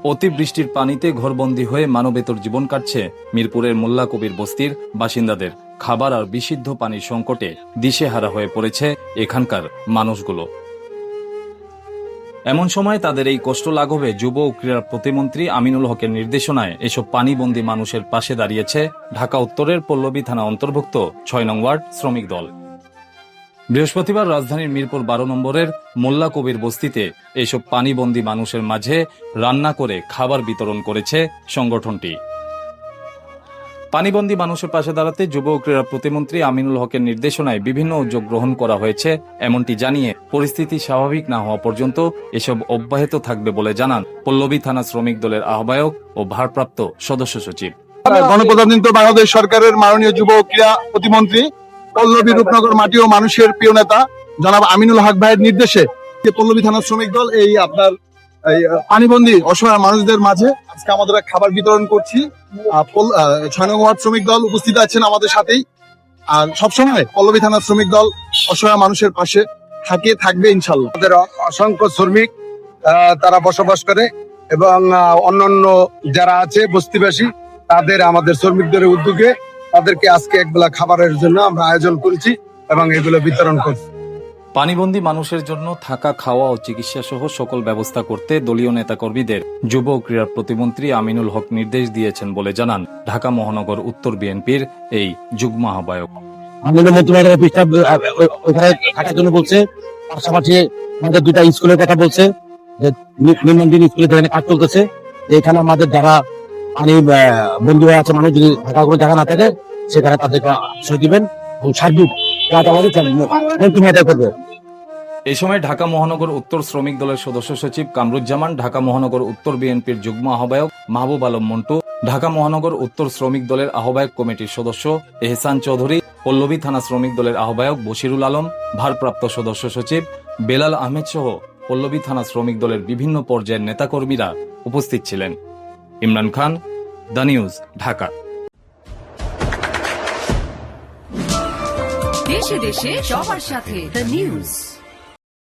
অতিবৃষ্টির পানিতে ঘরবন্দি হয়ে মানবেতর জীবন কাটছে মিরপুরের মোল্লা কবির বস্তির বাসিন্দাদের। খাবার আর বিশুদ্ধ পানির সংকটে দিশেহারা হয়ে পড়েছে এখানকার মানুষগুলো। এমন সময় তাদের এই কষ্ট লাঘবে যুব ও ক্রীড়া প্রতিমন্ত্রী আমিনুল হকের নির্দেশনায় এসব পানিবন্দী মানুষের পাশে দাঁড়িয়েছে ঢাকা উত্তরের পল্লবী থানা অন্তর্ভুক্ত ৬ নং ওয়ার্ড শ্রমিক দল। বৃহস্পতিবার রাজধানীর মিরপুর ১২ নম্বরের মোল্লা কবির বস্তিতে এসব পানিবন্দী মানুষের মাঝে রান্না করে খাবার বিতরণ করেছে সংগঠনটি। পানিবন্দী মানুষের পাশে দাঁড়াতে যুব ও ক্রীড়া প্রতিমন্ত্রী আমিনুল হকের নির্দেশনায় বিভিন্ন উদ্যোগ গ্রহণ করা হয়েছে, এমনটি জানিয়ে পরিস্থিতি স্বাভাবিক না হওয়া পর্যন্ত এসব অব্যাহত থাকবে বলে জানান পল্লবী থানা শ্রমিক দলের আহ্বায়ক ও ভারপ্রাপ্ত সদস্য সচিব। গণপ্রজাতন্ত্রী বাংলাদেশ সরকারের মাননীয় যুব ও ক্রীড়া প্রতিমন্ত্রী, পল্লবী রূপনগর মাটি ও মানুষের প্রিয় নেতা জনাব আমিনুল হক ভাইয়ের নির্দেশে পল্লবী থানা শ্রমিক দল এই পানিবন্দী অসহায় মানুষদের মাঝে আজকে আমাদের খাবার বিতরণ করছি। ৬ নং ওয়ার্ড শ্রমিক দল উপস্থিত আছেন আমাদের সাথেই। আর সবসময় পল্লবী থানা শ্রমিক দল অসহায় মানুষের পাশে থাকবে ইনশাল্লাহ। আমাদের অসংখ্য শ্রমিক তারা বসবাস করে এবং অন্যান্য যারা আছে বস্তিবাসী, তাদের আমাদের শ্রমিকদের উদ্যোগে তাদেরকে আজকে একবেলা খাবারের জন্য আমরা আয়োজন করেছি এবং এগুলো বিতরণ করছি। পানিবন্দী মানুষের জন্য থাকা, খাওয়া ও চিকিৎসা সহ সকল ব্যবস্থা করতে দলীয় নেতাকর্মীদের যুব ও ক্রীড়া প্রতিমন্ত্রী আমিনুল হক নির্দেশ দিয়েছেন বলে জানান ঢাকা মহানগর উত্তর বিএনপির এই যুগ্ম আহ্বায়ক। থাকার জন্য বলছে, পাশাপাশি আমাদের দুইটা স্কুলের কথা বলছে, নির্মাণধীন স্কুলে কাজ চলতেছে। এখানে আমাদের যারা পানি বন্ধু হয়ে আছে মানুষ, যদি থাকার কোনো জায়গা না থাকে সেখানে তাদেরকে আশ্রয় দিবেন এবং সার্বিক করবে। এই সময় ঢাকা মহানগর উত্তর শ্রমিক দলের সদস্য সচিব কামরুজ্জামান, ঢাকা মহানগর উত্তর বিএনপির যুগ্ম আহ্বায়ক মাহবুব আলম মন্টু, ঢাকা মহানগর উত্তর শ্রমিক দলের আহ্বায়ক কমিটির সদস্য এহসান চৌধুরী, পল্লবী থানা শ্রমিক দলের আহ্বায়ক বশিরুল আলম, ভারপ্রাপ্ত সদস্য সচিব বেলাল আহমেদ সহ পল্লবী থানা শ্রমিক দলের বিভিন্ন পর্যায়ের নেতাকর্মীরা উপস্থিত ছিলেন। Imran Khan, the news, Dhaka. দেশে দেশে সবার সাথে দ্য নিউজ।